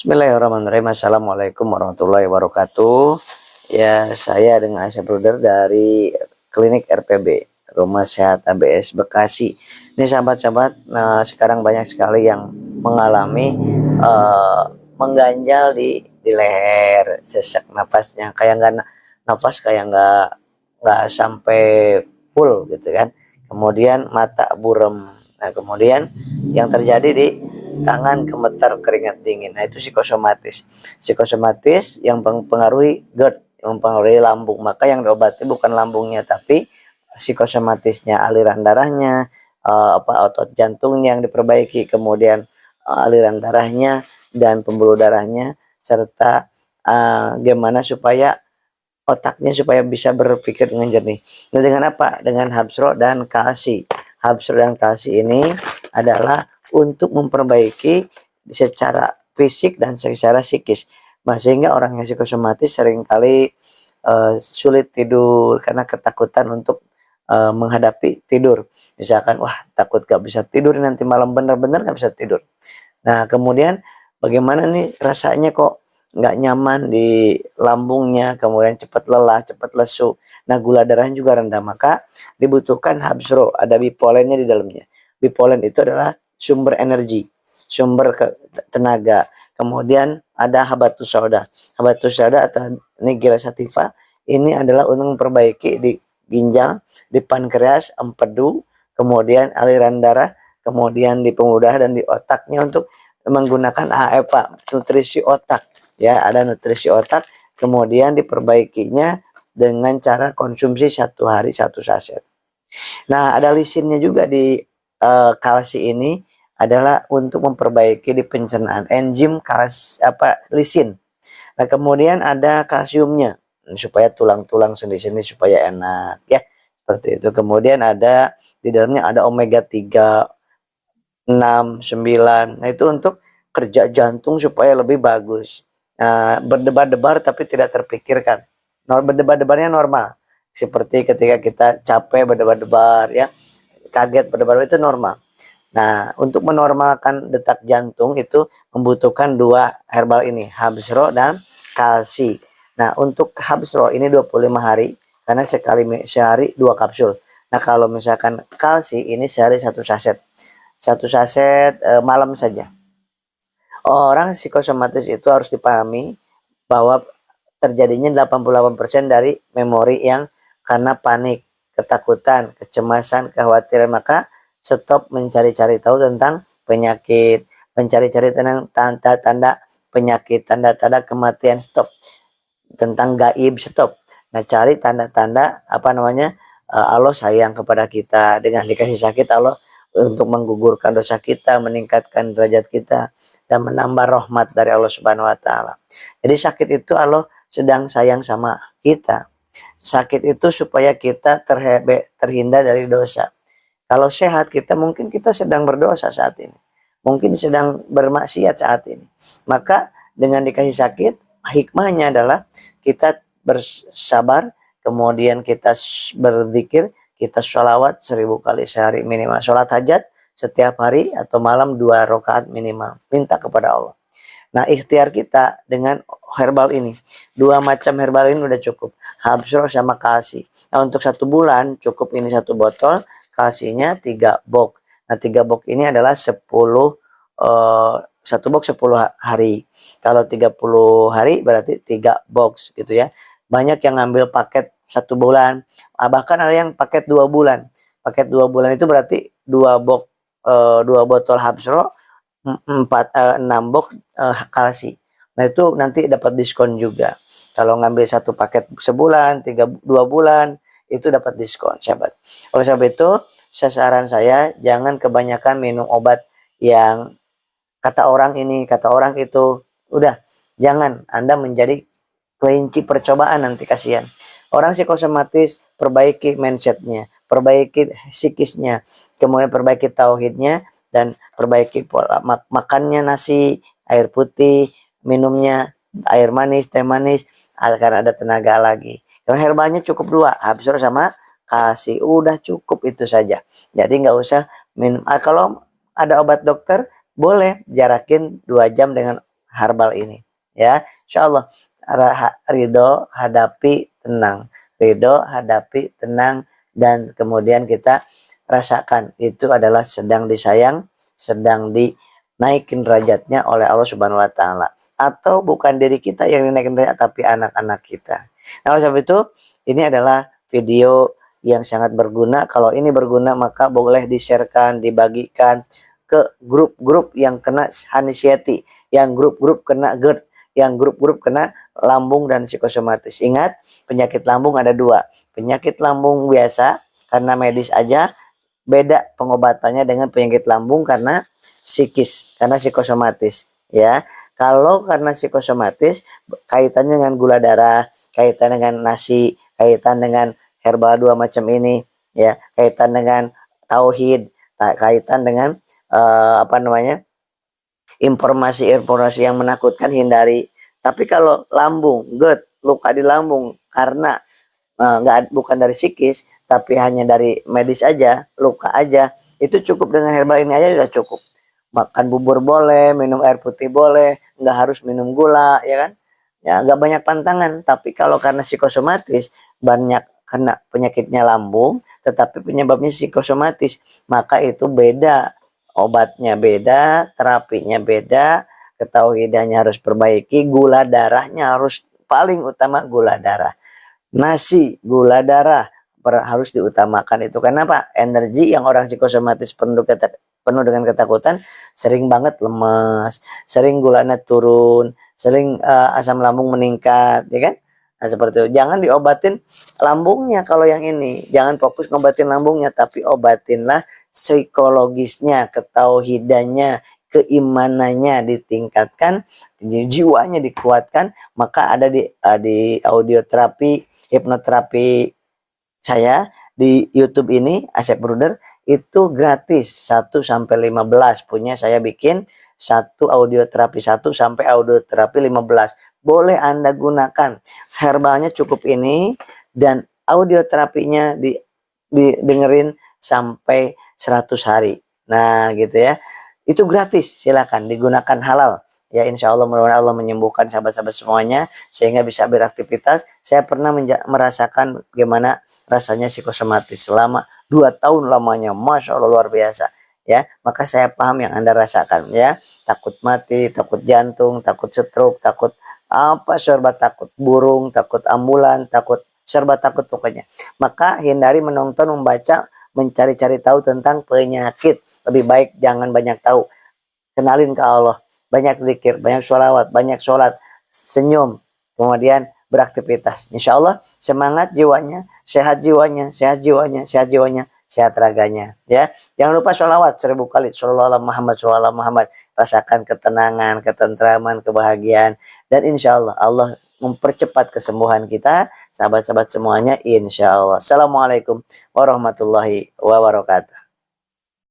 Bismillahirrahmanirrahim. Assalamualaikum warahmatullahi wabarakatuh. Ya, saya dengan Aisyah Bruder dari Klinik RPB, Rumah Sehat ABS Bekasi. Ini sahabat-sahabat, sekarang banyak sekali yang mengalami mengganjal di leher, sesak nafasnya, kayak nggak nafas kayak nggak sampai full gitu kan. Kemudian mata buram. Nah, kemudian yang terjadi di tangan gemetar, keringat dingin. Nah, itu psikosomatis. Psikosomatis yang mempengaruhi GERD, yang mempengaruhi lambung. Maka yang diobati bukan lambungnya, tapi psikosomatisnya, aliran darahnya, otot jantungnya yang diperbaiki, kemudian aliran darahnya dan pembuluh darahnya, serta gimana supaya otaknya supaya bisa berpikir dengan jernih. Nah, dengan apa? Dengan Habsro dan Kalsi. Habsro dan Kalsi ini adalah untuk memperbaiki secara fisik dan secara psikis. Nah, sehingga orang yang psikosomatis seringkali sulit tidur karena ketakutan untuk menghadapi tidur. Misalkan, wah takut gak bisa tidur nanti malam, benar-benar gak bisa tidur. Nah, kemudian bagaimana nih rasanya kok nggak nyaman di lambungnya, kemudian cepat lelah, cepat lesu. Nah, gula darahnya juga rendah, maka dibutuhkan Habsro, ada bipolennya di dalamnya. Bipolen itu adalah sumber energi, sumber tenaga. Kemudian ada Habatus Sauda. Habatus Sauda atau Nigella sativa ini adalah untuk memperbaiki di ginjal, di pankreas, empedu, kemudian aliran darah, kemudian di pembuluh darah dan di otaknya untuk menggunakan AFA, nutrisi otak. Ya, ada nutrisi otak, kemudian diperbaikinya dengan cara konsumsi 1 hari 1 saset. Nah, ada lisinnya juga di kalsi ini, adalah untuk memperbaiki di pencernaan enzim lisin. Nah, kemudian ada kalsiumnya supaya tulang-tulang sendi-sendi supaya enak ya, seperti itu. Kemudian ada di dalamnya ada omega 3, 6, 9. Nah, itu untuk kerja jantung supaya lebih bagus. Nah, berdebar-debar tapi tidak terpikirkan. Berdebar-debarnya normal. Seperti ketika kita capek berdebar-debar ya, kaget berdebar, itu normal. Nah, untuk menormalkan detak jantung itu membutuhkan 2 herbal ini, Habsro dan Kalsi. Nah, untuk Habsro ini 25 hari karena sehari 2 kapsul. Nah, kalau misalkan Kalsi ini sehari 1 saset. 1 saset malam saja. Orang psikosomatis itu harus dipahami bahwa terjadinya 88% dari memori yang karena panik, ketakutan, kecemasan, kekhawatiran. Maka stop mencari-cari tahu tentang penyakit, mencari-cari tentang tanda-tanda penyakit, tanda-tanda kematian, stop. Tentang gaib, stop. Nah, cari tanda-tanda Allah sayang kepada kita. Dengan dikasih sakit, Allah untuk menggugurkan dosa kita, meningkatkan derajat kita, dan menambah rahmat dari Allah Subhanahu wa taala. Jadi sakit itu Allah sedang sayang sama kita. Sakit itu supaya kita terhindar dari dosa. Kalau sehat kita, mungkin kita sedang berdosa saat ini. Mungkin sedang bermaksiat saat ini. Maka dengan dikasih sakit, hikmahnya adalah kita bersabar, kemudian kita berzikir, kita sholawat 1000 kali sehari minimal. Sholat hajat setiap hari atau malam 2 rakaat minimal. Minta kepada Allah. Nah, ikhtiar kita dengan herbal ini. 2 macam herbal ini udah cukup. Habsro sama Kalsi. Nah, untuk 1 bulan cukup ini 1 botol. Kalsinya 3 box. Nah, 3 box ini adalah 10, 1 box 10 hari. Kalau 30 hari berarti 3 box gitu ya. Banyak yang ngambil paket 1 bulan. Bahkan ada yang paket 2 bulan. Paket 2 bulan itu berarti 2 box 2 botol Habsro, 6 box Kalsi. Nah, itu nanti dapat diskon juga. Kalau ngambil 1 paket sebulan, 2 bulan, itu dapat diskon, sahabat. Oleh sebab itu, saran saya jangan kebanyakan minum obat yang kata orang ini, kata orang itu. Udah, jangan Anda menjadi kelinci percobaan, nanti kasihan. Orang psikosomatis, perbaiki mindsetnya, perbaiki psikisnya, kemudian perbaiki tauhidnya, dan perbaiki pola makannya, nasi, air putih, minumnya air manis, teh manis, agar ada tenaga lagi. Kalau herbalnya cukup 2, Habsro sama Kalsi, udah cukup itu saja. Jadi nggak usah minum. Kalau ada obat dokter, boleh jarakin 2 jam dengan herbal ini ya. Insyaallah ridho hadapi tenang, ridho hadapi tenang, dan kemudian kita rasakan itu adalah sedang disayang, sedang dinaikin derajatnya oleh Allah Subhanahu wa taala. Atau bukan diri kita yang dinaikin derajat, tapi anak-anak kita. Nah, oleh sebab itu ini adalah video yang sangat berguna. Kalau ini berguna maka boleh di-sharekan, dibagikan ke grup-grup yang kena anxiety, yang grup-grup kena GERD, yang grup-grup kena lambung dan psikosomatis. Ingat, penyakit lambung ada dua. Penyakit lambung biasa karena medis aja, beda pengobatannya dengan penyakit lambung karena psikis, karena psikosomatis ya. Kalau karena psikosomatis kaitannya dengan gula darah, kaitan dengan nasi, kaitan dengan herbal dua macam ini ya, kaitan dengan tauhid, kaitan dengan informasi-informasi yang menakutkan, hindari. Tapi kalau lambung, GERD, luka di lambung karena bukan dari psikis tapi hanya dari medis aja, luka aja, itu cukup dengan herbal ini aja sudah cukup. Makan bubur boleh, minum air putih boleh, nggak harus minum gula, ya kan? Ya, nggak banyak pantangan. Tapi kalau karena psikosomatis, banyak kena penyakitnya lambung, tetapi penyebabnya psikosomatis, maka itu beda. Obatnya beda, terapinya beda, ketahuidannya harus perbaiki, gula darahnya harus paling utama gula darah. Nasi, gula darah harus diutamakan itu. Kenapa? Energi yang orang psikosomatis penuh dengan ketakutan, sering banget lemas, sering gulanya turun, sering asam lambung meningkat, ya kan? Nah, seperti itu. Jangan diobatin lambungnya kalau yang ini. Jangan fokus ngobatin lambungnya, tapi obatinlah psikologisnya, ketauhidannya, keimanannya ditingkatkan, jiwanya dikuatkan. Maka ada di audioterapi, hipnoterapi saya di YouTube ini, Asep Bruder, itu gratis 1 sampai 15. Punya saya bikin satu audioterapi 1 sampai audioterapi 15. Boleh Anda gunakan. Herbalnya cukup ini dan audioterapinya didengerin sampai 100 hari. Nah, gitu ya. Itu gratis, silakan digunakan, halal. Ya, insya Allah mudah-mudahan Allah menyembuhkan sahabat-sahabat semuanya sehingga bisa beraktivitas. Saya pernah merasakan bagaimana rasanya psikosomatis selama 2 tahun lamanya, masya Allah luar biasa ya. Maka saya paham yang Anda rasakan ya, takut mati, takut jantung, takut stroke, takut apa, serba takut, burung, takut ambulan, takut serba takut pokoknya. Maka hindari menonton, membaca, mencari-cari tahu tentang penyakit. Lebih baik jangan banyak tahu, kenalin ke Allah, banyak zikir, banyak sholawat, banyak sholat, senyum, kemudian beraktivitas. Insya Allah semangat jiwanya, sehat jiwanya, sehat jiwanya, sehat jiwanya, sehat raganya. Ya, jangan lupa sholawat 1000 kali. Shollallahu Muhammad, shollallahu Muhammad. Rasakan ketenangan, ketentraman, kebahagiaan, dan insya Allah Allah mempercepat kesembuhan kita, sahabat-sahabat semuanya. Insya Allah. Assalamualaikum warahmatullahi wabarakatuh.